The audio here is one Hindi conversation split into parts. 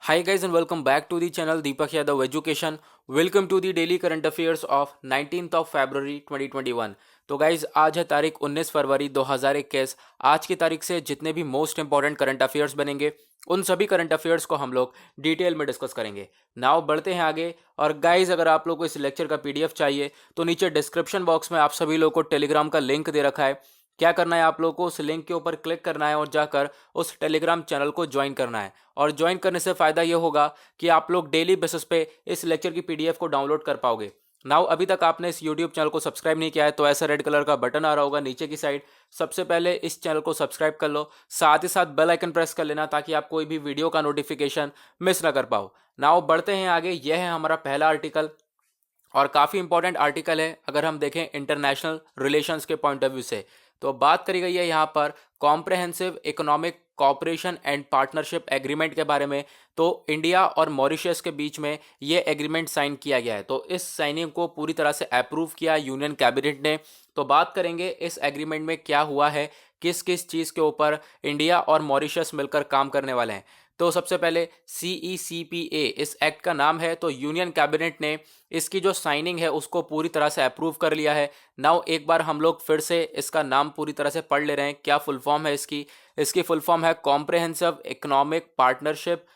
Hi guys and welcome back to the channel Deepak Yadav Education. Welcome to the daily current affairs of 19th of February 2021. तो गाइज आज है तारीख 19 फरवरी 2021। आज की तारीख से जितने भी मोस्ट इंपॉर्टेंट करंट अफेयर्स बनेंगे उन सभी करंट अफेयर्स को हम लोग डिटेल में डिस्कस करेंगे। नाउ बढ़ते हैं आगे। और गाइज अगर आप लोग को इस लेक्चर का पीडीएफ चाहिए तो नीचे डिस्क्रिप्शन बॉक्स में आप सभी लोगों को टेलीग्राम का लिंक दे रखा है। क्या करना है, आप लोगों को उस लिंक के ऊपर क्लिक करना है और जाकर उस टेलीग्राम चैनल को ज्वाइन करना है। और ज्वाइन करने से फायदा ये होगा कि आप लोग डेली बेसिस पे इस लेक्चर की पीडीएफ को डाउनलोड कर पाओगे। नाउ अभी तक आपने इस यूट्यूब चैनल को सब्सक्राइब नहीं किया है तो ऐसा रेड कलर का बटन आ रहा होगा नीचे की साइड, सबसे पहले इस चैनल को सब्सक्राइब कर लो। साथ ही साथ बेल आइकन प्रेस कर लेना ताकि आप कोई भी वीडियो का नोटिफिकेशन मिस ना कर पाओ। नाउ बढ़ते हैं आगे। यह है हमारा पहला आर्टिकल और काफ़ी इंपॉर्टेंट आर्टिकल है अगर हम देखें इंटरनेशनल रिलेशंस के पॉइंट ऑफ व्यू से। तो बात करी गई है यहाँ पर comprehensive economic cooperation and partnership agreement के बारे में। तो इंडिया और मॉरिशस के बीच में ये एग्रीमेंट साइन किया गया है। तो इस साइनिंग को पूरी तरह से अप्रूव किया यूनियन कैबिनेट ने। तो बात करेंगे इस एग्रीमेंट में क्या हुआ है, किस किस चीज़ के ऊपर इंडिया और मॉरिशस मिलकर काम करने वाले हैं। तो सबसे पहले CECPA इस एक्ट का नाम है। तो यूनियन कैबिनेट ने इसकी जो साइनिंग है उसको पूरी तरह से अप्रूव कर लिया है। नाउ एक बार हम लोग फिर से इसका नाम पूरी तरह से पढ़ ले रहे हैं। क्या फुल फॉर्म है इसकी फुल फॉर्म है comprehensive economic partnership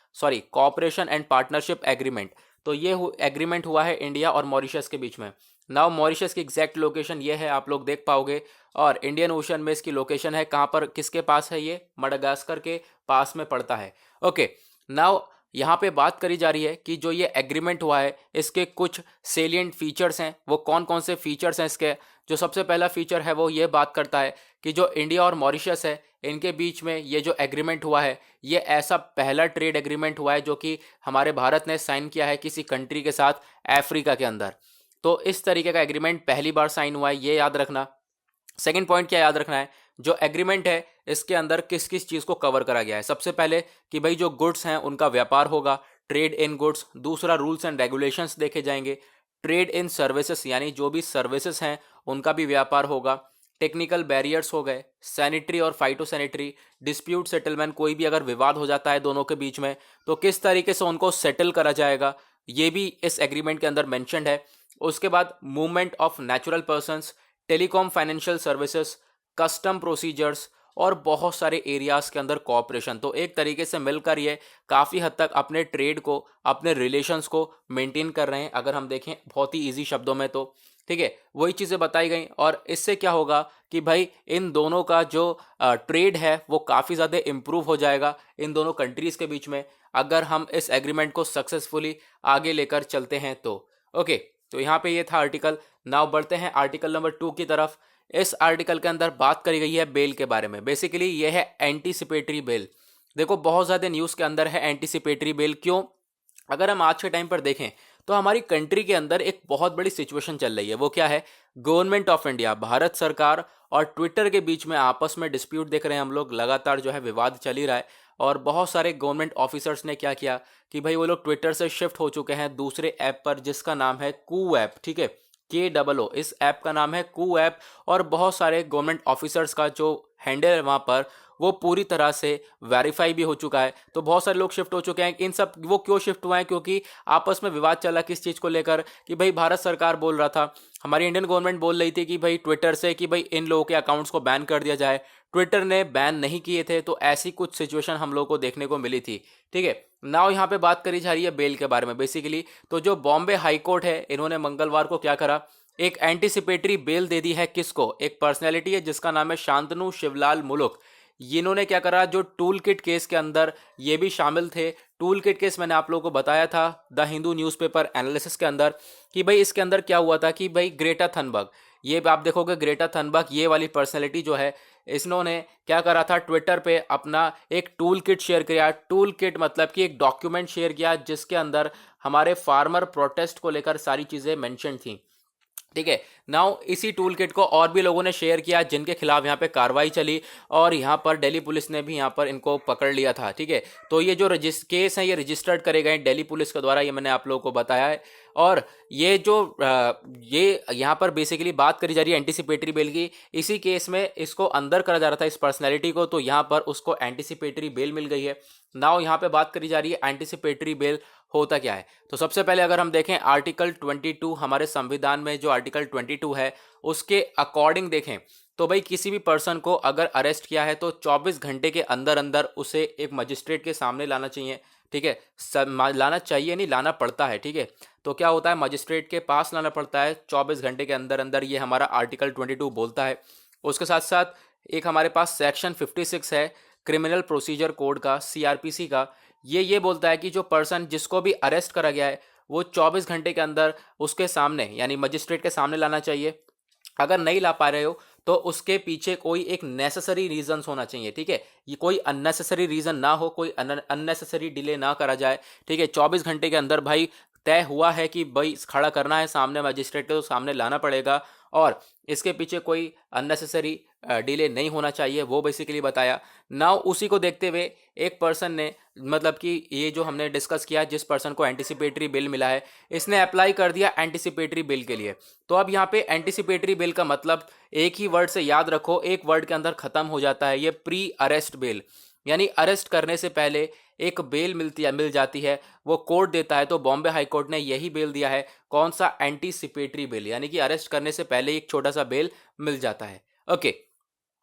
cooperation and partnership agreement. तो ये एग्रीमेंट हुआ है इंडिया और मॉरिशस के बीच में। नाउ मॉरिशस की एग्जैक्ट लोकेशन ये है, आप लोग देख पाओगे। और इंडियन ओशन में इसकी लोकेशन है कहाँ पर, किसके पास है, ये मडागास्कर के पास में पड़ता है। ओके, नाउ यहाँ पे बात करी जा रही है कि जो ये एग्रीमेंट हुआ है इसके कुछ सेलिएंट फीचर्स हैं। वो कौन कौन से फीचर्स हैं इसके? जो सबसे पहला फीचर है वो ये बात करता है कि जो इंडिया और मॉरिशस है इनके बीच में ये जो एग्रीमेंट हुआ है ये ऐसा पहला ट्रेड एग्रीमेंट हुआ है जो कि हमारे भारत ने साइन किया है किसी कंट्री के साथ अफ्रीका के अंदर। तो इस तरीके का एग्रीमेंट पहली बार साइन हुआ है, ये याद रखना। सेकेंड पॉइंट क्या याद रखना है, जो एग्रीमेंट है इसके अंदर किस किस चीज़ को कवर करा गया है। सबसे पहले कि भाई जो गुड्स हैं उनका व्यापार होगा, ट्रेड इन गुड्स। दूसरा, रूल्स एंड रेगुलेशंस देखे जाएंगे। ट्रेड इन सर्विसेज यानी जो भी सर्विसेज हैं उनका भी व्यापार होगा। टेक्निकल बैरियर्स हो गए, सैनिटरी और फाइटो सैनिटरी डिस्प्यूट सेटलमेंट, कोई भी अगर विवाद हो जाता है दोनों के बीच में तो किस तरीके से उनको सेटल करा जाएगा, ये भी इस एग्रीमेंट के अंदर मैंशनड है। उसके बाद movement of natural persons, telecom financial services, custom procedures और बहुत सारे एरियाज के अंदर कोऑपरेशन। तो एक तरीके से मिलकर ये काफ़ी हद तक अपने ट्रेड को, अपने रिलेशंस को मेंटेन कर रहे हैं अगर हम देखें बहुत ही इजी शब्दों में। तो ठीक है, वही चीज़ें बताई गई। और इससे क्या होगा कि भाई इन दोनों का जो ट्रेड है वो काफ़ी ज़्यादा इम्प्रूव हो जाएगा इन दोनों कंट्रीज़ के बीच में अगर हम इस एग्रीमेंट को सक्सेसफुली आगे लेकर चलते हैं तो। ओके, तो यहाँ पे ये था आर्टिकल। नाउ बढ़ते हैं आर्टिकल नंबर 2 की तरफ। इस आर्टिकल के अंदर बात करी गई है बेल के बारे में। बेसिकली ये है एंटीसिपेटरी बेल। देखो बहुत ज़्यादा न्यूज़ के अंदर है एंटीसिपेटरी बेल। क्यों? अगर हम आज के टाइम पर देखें तो हमारी कंट्री के अंदर एक बहुत बड़ी सिचुएशन चल रही है। वो क्या है? गवर्नमेंट ऑफ इंडिया, भारत सरकार और ट्विटर के बीच में आपस में डिस्प्यूट देख रहे हैं हम लोग। लगातार जो है विवाद चल ही रहा है। और बहुत सारे गवर्नमेंट ऑफिसर्स ने क्या किया कि भाई वो लोग ट्विटर से शिफ्ट हो चुके हैं दूसरे ऐप पर जिसका नाम है कू ऐप। ठीक है, KOO, इस ऐप का नाम है कू ऐप। और बहुत सारे गवर्नमेंट ऑफिसर्स का जो हैंडल है वहाँ पर वो पूरी तरह से वेरीफाई भी हो चुका है। तो बहुत सारे लोग शिफ्ट हो चुके हैं। इन सब वो क्यों शिफ्ट हुए हैं? क्योंकि आपस में विवाद चला किस चीज़ को लेकर कि भाई भारत सरकार बोल रहा था, हमारी इंडियन गवर्नमेंट बोल रही थी कि भाई ट्विटर से कि भाई इन लोगों के अकाउंट्स को बैन कर दिया जाए। ट्विटर ने बैन नहीं किए थे। तो ऐसी कुछ सिचुएशन हम लोग को देखने को मिली थी। ठीक है, नाउ यहाँ पे बात करी जा रही है बेल के बारे में बेसिकली। तो जो बॉम्बे हाई कोर्ट है इन्होंने मंगलवार को क्या करा, एक एंटीसिपेटरी बेल दे दी है। किसको? एक पर्सनैलिटी है जिसका नाम है शांतनु शिवलाल मुलुक। इन्होंने क्या करा, जो टूल किट केस के अंदर ये भी शामिल थे। टूल किट केस मैंने आप लोगों को बताया था द हिंदू न्यूज़पेपर एनालिसिस के अंदर कि भाई इसके अंदर क्या हुआ था कि भाई ग्रेटा थनबर्ग, ये आप देखोगे ग्रेटा थनबर्ग ये वाली पर्सनैलिटी जो है इन्होंने क्या करा था, ट्विटर पे अपना एक टूल किट शेयर किया। टूल किट मतलब कि एक डॉक्यूमेंट शेयर किया जिसके अंदर हमारे फार्मर प्रोटेस्ट को लेकर सारी चीज़ें मेंशन थी। ठीक है। नाउ इसी टूल किट को और भी लोगों ने शेयर किया जिनके खिलाफ यहाँ पे कार्रवाई चली और यहाँ पर दिल्ली पुलिस ने भी यहाँ पर इनको पकड़ लिया था। ठीक है, तो ये जो केस है ये रजिस्टर्ड करे गए दिल्ली पुलिस के द्वारा, ये मैंने आप लोगों को बताया है। और ये जो ये यहाँ पर बेसिकली बात करी जा रही है एंटीसिपेटरी बेल की, इसी केस में इसको अंदर करा जा रहा था इस पर्सनैलिटी को, तो यहाँ पर उसको एंटीसिपेटरी बेल मिल गई है। नाउ यहाँ पे बात करी जा रही है एंटीसिपेटरी बेल होता क्या है। तो सबसे पहले अगर हम देखें आर्टिकल 22 हमारे संविधान में, जो आर्टिकल 22 है उसके अकॉर्डिंग देखें तो भाई किसी भी पर्सन को अगर अरेस्ट किया है तो 24 घंटे के अंदर अंदर उसे एक मजिस्ट्रेट के सामने लाना चाहिए। ठीक है, लाना चाहिए नहीं, लाना पड़ता है। ठीक है, तो क्या होता है, मजिस्ट्रेट के पास लाना पड़ता है 24 घंटे के अंदर अंदर, ये हमारा आर्टिकल 22 बोलता है। उसके साथ साथ एक हमारे पास सेक्शन 56 है क्रिमिनल प्रोसीजर कोड का, सीआरपीसी का, ये बोलता है कि जो पर्सन जिसको भी अरेस्ट करा गया है वो 24 घंटे के अंदर उसके सामने यानी मजिस्ट्रेट के सामने लाना चाहिए। अगर नहीं ला पा रहे हो तो उसके पीछे कोई एक नेसेसरी रीजंस होना चाहिए। ठीक है, ये कोई अननेसेसरी रीजन ना हो, कोई अननेसेसरी डिले ना करा जाए। ठीक है, 24 घंटे के अंदर भाई तय हुआ है कि भाई खड़ा करना है सामने मजिस्ट्रेट के, तो सामने लाना पड़ेगा और इसके पीछे कोई अननेसेसरी डिले नहीं होना चाहिए, वो बेसिकली बताया। नाउ उसी को देखते हुए एक पर्सन ने, मतलब कि ये जो हमने डिस्कस किया, जिस पर्सन को एंटीसिपेटरी बिल मिला है इसने अप्लाई कर दिया एंटीसिपेटरी बिल के लिए। तो अब यहाँ पे एंटीसिपेटरी बिल का मतलब एक ही वर्ड से याद रखो, एक वर्ड के अंदर खत्म हो जाता है, ये प्री अरेस्ट बेल, यानी अरेस्ट करने से पहले एक बेल मिल जाती है, वो कोर्ट देता है। तो बॉम्बे हाई कोर्ट ने यही बेल दिया है, कौन सा, एंटीसिपेटरी बेल, यानी कि अरेस्ट करने से पहले एक छोटा सा बेल मिल जाता है। ओके,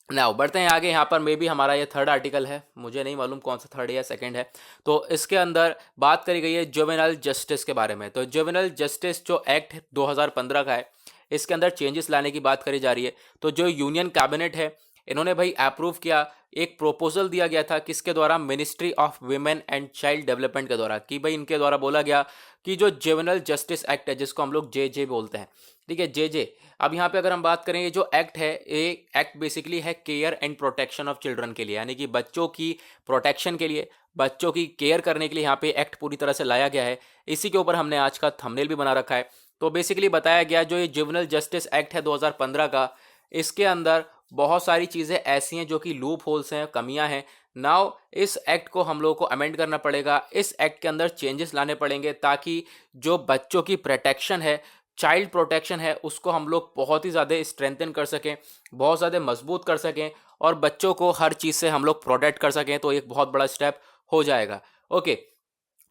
नाउ बढ़ते हैं आगे। यहाँ पर मे भी हमारा ये थर्ड आर्टिकल है, मुझे नहीं मालूम कौन सा थर्ड या सेकंड है। तो इसके अंदर बात करी गई है जुवेनाइल जस्टिस के बारे में। तो जुवेनाइल जस्टिस जो एक्ट 2015 का है, इसके अंदर चेंजेस लाने की बात करी जा रही है। तो जो यूनियन कैबिनेट है इन्होंने भाई अप्रूव किया, एक प्रोपोजल दिया गया था किसके द्वारा, ministry of women and child development के द्वारा, कि भाई इनके द्वारा बोला गया कि जो जुवेनाइल जस्टिस एक्ट है जिसको हम लोग जे बोलते हैं, ठीक है, जे। अब यहाँ पे अगर हम बात करें, ये जो एक्ट है, ये एक्ट बेसिकली है care and protection of children के लिए, यानी कि बच्चों की प्रोटेक्शन के लिए, बच्चों की केयर करने के लिए यहाँ पे एक्ट पूरी तरह से लाया गया है। इसी के ऊपर हमने आज का थंबनेल भी बना रखा है। तो बेसिकली बताया गया जो ये जुवेनाइल जस्टिस एक्ट है 2015 का, इसके अंदर बहुत सारी चीज़ें ऐसी हैं जो कि लूप होल्स हैं, कमियां हैं। नाउ इस एक्ट को हम लोगों को अमेंड करना पड़ेगा, इस एक्ट के अंदर चेंजेस लाने पड़ेंगे ताकि जो बच्चों की प्रोटेक्शन है, चाइल्ड प्रोटेक्शन है, उसको हम लोग बहुत ही ज़्यादा स्ट्रेंथन कर सकें, बहुत ज़्यादा मजबूत कर सकें और बच्चों को हर चीज़ से हम लोग प्रोटेक्ट कर सकें। तो एक बहुत बड़ा स्टेप हो जाएगा। ओके,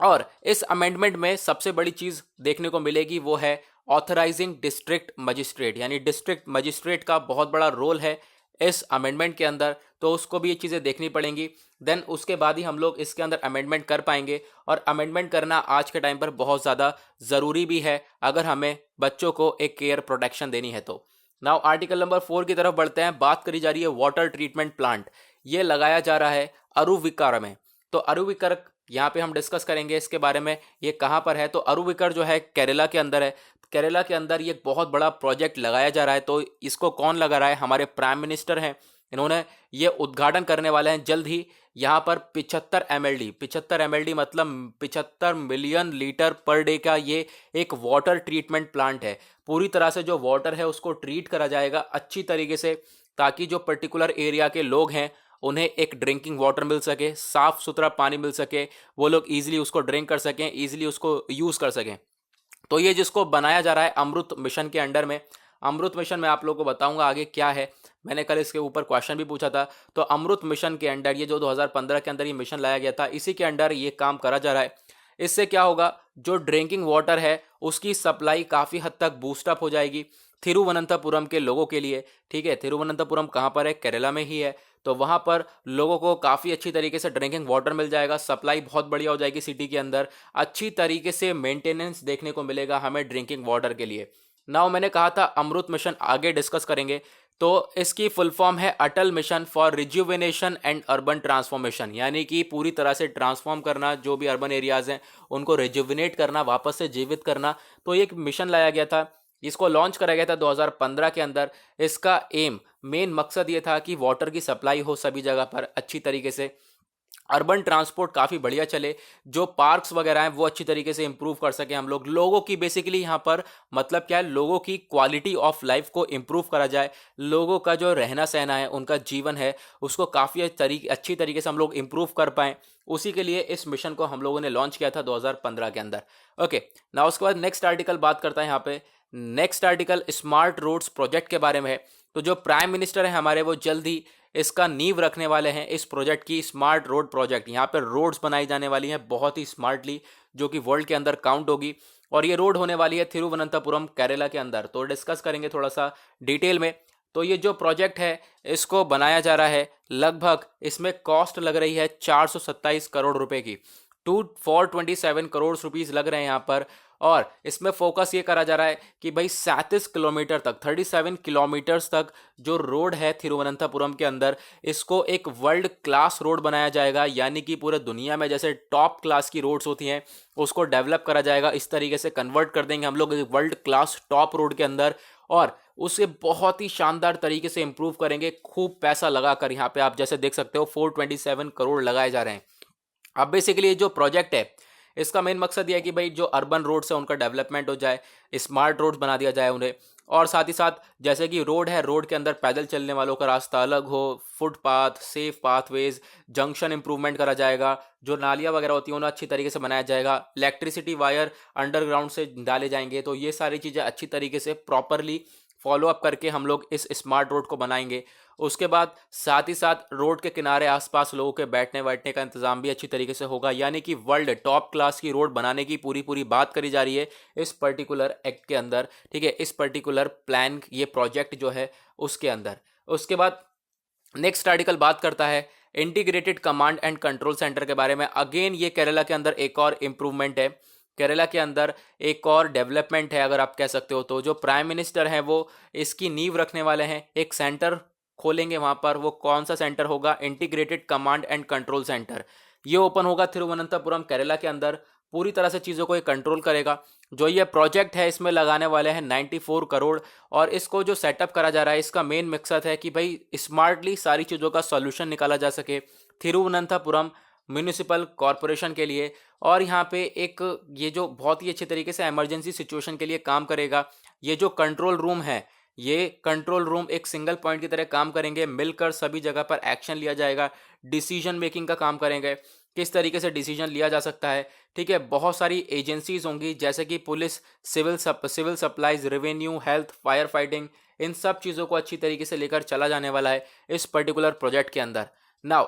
और इस अमेंडमेंट में सबसे बड़ी चीज़ देखने को मिलेगी वो है ऑथराइजिंग डिस्ट्रिक्ट मजिस्ट्रेट, यानी डिस्ट्रिक्ट मजिस्ट्रेट का बहुत बड़ा रोल है इस अमेंडमेंट के अंदर। तो उसको भी ये चीज़ें देखनी पड़ेंगी, देन उसके बाद ही हम लोग इसके अंदर अमेंडमेंट कर पाएंगे। और अमेंडमेंट करना आज के टाइम पर बहुत ज़्यादा ज़रूरी भी है अगर हमें बच्चों को एक केयर प्रोटेक्शन देनी है तो। नाउ आर्टिकल नंबर 4 की तरफ बढ़ते हैं। बात करी जा रही है वाटर ट्रीटमेंट प्लांट, ये लगाया जा रहा है अरुविकर में। तो अरुविकर यहाँ पे हम डिस्कस करेंगे इसके बारे में, ये कहाँ पर है। तो अरुविकर जो है केरला के अंदर है। केरला के अंदर ये बहुत बड़ा प्रोजेक्ट लगाया जा रहा है। तो इसको कौन लगा रहा है, हमारे प्राइम मिनिस्टर हैं, इन्होंने ये उद्घाटन करने वाले हैं जल्द ही। यहाँ पर 75 MLD मतलब 75 मिलियन लीटर पर डे का ये एक वाटर ट्रीटमेंट प्लांट है। पूरी तरह से जो वाटर है उसको ट्रीट करा जाएगा अच्छी तरीके से, ताकि जो पर्टिकुलर एरिया के लोग हैं उन्हें एक ड्रिंकिंग वाटर मिल सके, साफ सुथरा पानी मिल सके, वो लोग ईजिली उसको ड्रिंक कर सकें, ईजिली उसको यूज़ कर सकें। तो ये जिसको बनाया जा रहा है अमृत मिशन के अंडर में। अमृत मिशन में आप लोगों को बताऊंगा आगे क्या है, मैंने कल इसके ऊपर क्वेश्चन भी पूछा था। तो अमृत मिशन के अंडर, ये जो 2015 के अंदर ये मिशन लाया गया था, इसी के अंडर ये काम करा जा रहा है। इससे क्या होगा, जो ड्रिंकिंग वाटर है उसकी सप्लाई काफ़ी हद तक बूस्टअप हो जाएगी थिरुवनंतपुरम के लोगों के लिए। ठीक है, थिरुवनंतपुरम कहाँ पर है, केरला में ही है। तो वहाँ पर लोगों को काफ़ी अच्छी तरीके से ड्रिंकिंग वाटर मिल जाएगा, सप्लाई बहुत बढ़िया हो जाएगी सिटी के अंदर, अच्छी तरीके से मेंटेनेंस देखने को मिलेगा हमें ड्रिंकिंग वाटर के लिए। नाउ मैंने कहा था अमृत मिशन आगे डिस्कस करेंगे। तो इसकी फुल फॉर्म है Atal mission for rejuvenation and urban transformation, यानी कि पूरी तरह से ट्रांसफॉर्म करना, जो भी अर्बन एरियाज हैं उनको रिज्यूविनेट करना, वापस से जीवित करना। तो ये एक मिशन लाया गया था, इसको लॉन्च करा गया था 2015 के अंदर। इसका एम, मेन मकसद ये था कि वाटर की सप्लाई हो सभी जगह पर अच्छी तरीके से, अर्बन ट्रांसपोर्ट काफ़ी बढ़िया चले, जो पार्क्स वगैरह हैं वो अच्छी तरीके से इंप्रूव कर सके हम लोग, लोगों की बेसिकली यहाँ पर मतलब क्या है, लोगों की क्वालिटी ऑफ लाइफ को इंप्रूव करा जाए, लोगों का जो रहना सहना है, उनका जीवन है, उसको काफ़ी अच्छी तरीके से हम लोग इंप्रूव कर पाएँ। उसी के लिए इस मिशन को हम लोगों ने लॉन्च किया था 2015 के अंदर। ओके, ना उसके बाद नेक्स्ट आर्टिकल बात करता है यहाँ पे। Next article smart roads project के बारे में है। तो जो प्राइम मिनिस्टर है हमारे, वो जल्द ही इसका नींव रखने वाले हैं इस प्रोजेक्ट की, स्मार्ट रोड प्रोजेक्ट। यहाँ पर रोड्स बनाई जाने वाली हैं बहुत ही स्मार्टली, जो कि वर्ल्ड के अंदर काउंट होगी। और ये रोड होने वाली है थिरुवनंतपुरम केरला के अंदर। तो डिस्कस करेंगे थोड़ा सा डिटेल में। तो ये जो प्रोजेक्ट है इसको बनाया जा रहा है, लगभग इसमें कॉस्ट लग रही है 427 करोड़ रुपए की। 427 करोड़ रुपीस लग रहे हैं यहाँ पर। और इसमें फोकस ये करा जा रहा है कि भाई 37 किलोमीटर तक, 37 किलोमीटर्स तक जो रोड है थिरुवनंतपुरम के अंदर, इसको एक वर्ल्ड क्लास रोड बनाया जाएगा। यानी कि पूरे दुनिया में जैसे टॉप क्लास की रोड्स होती हैं उसको डेवलप करा जाएगा, इस तरीके से कन्वर्ट कर देंगे हम लोग वर्ल्ड क्लास टॉप रोड के अंदर। और उसे बहुत ही शानदार तरीके से इंप्रूव करेंगे, खूब पैसा लगाकर। यहाँ पे आप जैसे देख सकते हो 427 करोड़ लगाए जा रहे हैं। अब बेसिकली ये जो प्रोजेक्ट है इसका मेन मकसद ये है कि भाई जो अर्बन रोड्स है उनका डेवलपमेंट हो जाए, स्मार्ट रोड्स बना दिया जाए उन्हें। और साथ ही साथ जैसे कि रोड है, रोड के अंदर पैदल चलने वालों का रास्ता अलग हो, footpath, safe pathways, junction improvement करा जाएगा, जो नालियाँ वगैरह होती हैं उन्हें अच्छी तरीके से बनाया जाएगा, इलेक्ट्रिसिटी वायर अंडरग्राउंड से डाले जाएंगे। तो ये सारी चीज़ें अच्छी तरीके से प्रॉपरली फॉलो अप करके हम लोग इस स्मार्ट रोड को बनाएंगे। उसके बाद साथ ही साथ रोड के किनारे आसपास लोगों के बैठने बैठने का इंतजाम भी अच्छी तरीके से होगा। यानी कि वर्ल्ड टॉप क्लास की रोड बनाने की पूरी पूरी बात करी जा रही है इस पर्टिकुलर एक्ट के अंदर, ठीक है, इस पर्टिकुलर प्लान, ये प्रोजेक्ट जो है उसके अंदर। उसके बाद नेक्स्ट आर्टिकल बात करता है integrated command and control centre के बारे में। अगेन ये केरला के अंदर एक और इम्प्रूवमेंट है, केरला के अंदर एक और डेवलपमेंट है अगर आप कह सकते हो। तो जो प्राइम मिनिस्टर हैं वो इसकी नींव रखने वाले हैं, एक सेंटर खोलेंगे वहाँ पर। वो कौन सा सेंटर होगा? Integrated command and control centre. ये ओपन होगा तिरुवनंतपुरम केरला के अंदर, पूरी तरह से चीज़ों को ये कंट्रोल करेगा। जो ये प्रोजेक्ट है इसमें लगाने वाले हैं 94 करोड़। और इसको जो सेटअप करा जा रहा है इसका मेन मकसद है कि भाई स्मार्टली सारी चीज़ों का सॉल्यूशन निकाला जा सके थिरुवनंतपुरम म्यूनिसिपल कॉरपोरेशन के लिए। और यहाँ पे एक ये जो बहुत ही अच्छे तरीके से इमरजेंसी सिचुएशन के लिए काम करेगा। ये जो कंट्रोल रूम है, ये कंट्रोल रूम एक सिंगल पॉइंट की तरह काम करेंगे, मिलकर सभी जगह पर एक्शन लिया जाएगा, डिसीजन मेकिंग का काम करेंगे, किस तरीके से डिसीजन लिया जा सकता है, ठीक है। बहुत सारी एजेंसीज होंगी जैसे कि police, civil supplies, revenue, health, fire fighting, इन सब चीज़ों को अच्छी तरीके से लेकर चला जाने वाला है इस पर्टिकुलर प्रोजेक्ट के अंदर। नाउ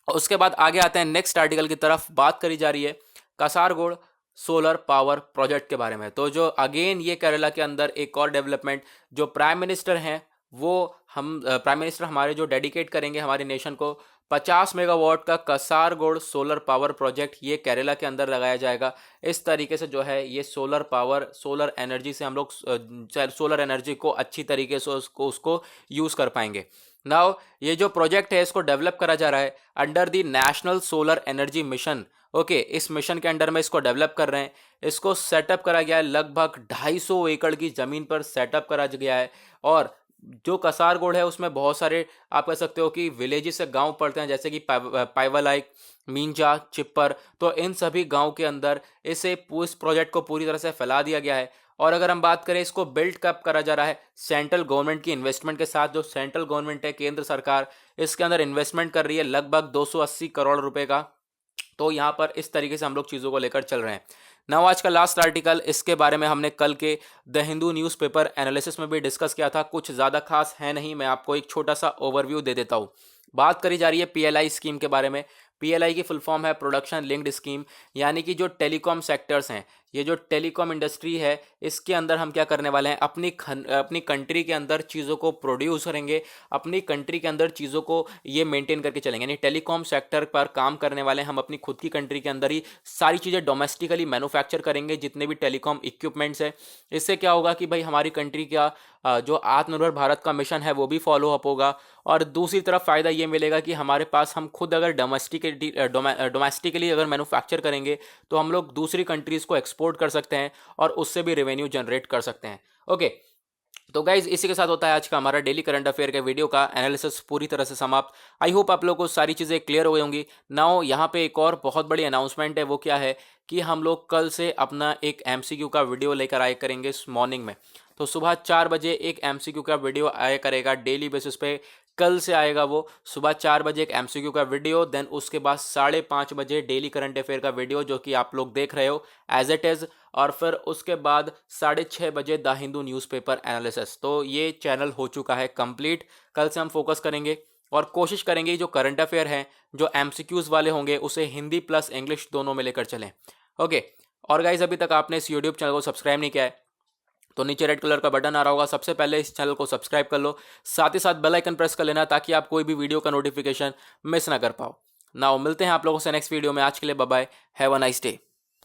उसके बाद आगे आते हैं नेक्स्ट आर्टिकल की तरफ। बात करी जा रही है कासारगोड़ सोलर पावर प्रोजेक्ट के बारे में। तो जो अगेन ये केरला के अंदर एक और डेवलपमेंट, जो प्राइम मिनिस्टर हैं वो प्राइम मिनिस्टर हमारे जो डेडिकेट करेंगे हमारे नेशन को 50 मेगावाट का कासारगोड़ सोलर पावर प्रोजेक्ट, ये केरला के अंदर लगाया जाएगा। इस तरीके से जो है ये सोलर पावर, सोलर एनर्जी से हम लोग सोलर एनर्जी को अच्छी तरीके से उसको यूज़ कर पाएंगे। नाउ ये जो प्रोजेक्ट है इसको डेवलप करा जा रहा है under the national solar energy mission. Okay, इस मिशन के अंडर में इसको डेवलप कर रहे हैं। इसको सेटअप करा गया है, लगभग 250 एकड़ की ज़मीन पर सेटअप करा गया है। और जो कासारगोड़ है उसमें बहुत सारे आप कह सकते हो कि विलेजेस से गांव पड़ते हैं, जैसे कि पाइवालाइक, मींजा, चिप्पर। तो इन सभी गांव के अंदर इस प्रोजेक्ट को पूरी तरह से फैला दिया गया है। और अगर हम बात करें इसको बिल्ड कब करा जा रहा है, सेंट्रल गवर्नमेंट की इन्वेस्टमेंट के साथ। जो सेंट्रल गवर्नमेंट है, केंद्र सरकार, इसके अंदर इन्वेस्टमेंट कर रही है लगभग 280 करोड़ रुपए का। तो यहाँ पर इस तरीके से हम लोग चीज़ों को लेकर चल रहे हैं। नव आज का लास्ट आर्टिकल, इसके बारे में हमने कल के द हिंदू न्यूज़पेपर एनालिसिस में भी डिस्कस किया था, कुछ ज़्यादा खास है नहीं, मैं आपको एक छोटा सा ओवरव्यू दे देता हूँ। बात करी जा रही है पीएलआई स्कीम के बारे में। पीएलआई की फुल फॉर्म है प्रोडक्शन लिंक्ड स्कीम। यानी कि जो टेलीकॉम सेक्टर्स हैं, ये जो टेलीकॉम इंडस्ट्री है, इसके अंदर हम क्या करने वाले हैं, अपनी कंट्री के अंदर चीज़ों को प्रोड्यूस करेंगे, अपनी कंट्री के अंदर चीज़ों को ये मेंटेन करके चलेंगे। यानी टेलीकॉम सेक्टर पर काम करने वाले हम अपनी खुद की कंट्री के अंदर ही सारी चीज़ें डोमेस्टिकली मैन्युफैक्चर करेंगे, जितने भी टेलीकॉम इक्विपमेंट्स है। इससे क्या होगा कि भाई हमारी कंट्री का जो आत्मनिर्भर भारत का मिशन है वो भी फॉलो अप होगा। और दूसरी तरफ फ़ायदा ये मिलेगा कि हमारे पास हम खुद अगर डोमेस्टिकली अगर मैन्युफैक्चर करेंगे तो हम लोग दूसरी कंट्रीज़ को एक्सपोर्ट कर सकते हैं और उससे भी रेवेन्यू जनरेट कर सकते हैं। ओके, तो गाइज इसी के साथ होता है आज का हमारा डेली करंट अफेयर के वीडियो का एनालिसिस पूरी तरह से समाप्त। आई होप आप लोगों को सारी चीज़ें क्लियर हो गई होंगी। नाउ यहाँ पे एक और बहुत बड़ी अनाउंसमेंट है, वो क्या है कि हम लोग कल से अपना एक एमसीक्यू का वीडियो लेकर आया करेंगे मॉर्निंग में। तो सुबह 4 बजे एक एमसीक्यू का वीडियो आया करेगा डेली बेसिस पे। कल से आएगा वो सुबह 4 बजे एक एमसीक्यू का वीडियो, देन उसके बाद 5:30 बजे डेली करंट अफेयर का वीडियो जो कि आप लोग देख रहे हो एज इट इज़, और फिर उसके बाद 6:30 बजे द हिंदू न्यूज़पेपर एनालिसिस। तो ये चैनल हो चुका है कंप्लीट। कल से हम फोकस करेंगे और कोशिश करेंगे जो करंट अफेयर हैं, जो एमसीक्यूज़ वाले होंगे, उसे हिंदी प्लस इंग्लिश दोनों में लेकर चलें। ओके। और गाइज अभी तक आपने इस यूट्यूब चैनल को सब्सक्राइब नहीं किया है तो नीचे रेड कलर का बटन आ रहा होगा, सबसे पहले इस चैनल को सब्सक्राइब कर लो, साथ ही साथ बेल आइकन प्रेस कर लेना ताकि आप कोई भी वीडियो का नोटिफिकेशन मिस ना कर पाओ। नाउ मिलते हैं आप लोगों से नेक्स्ट वीडियो में। आज के लिए bye bye, have a nice day.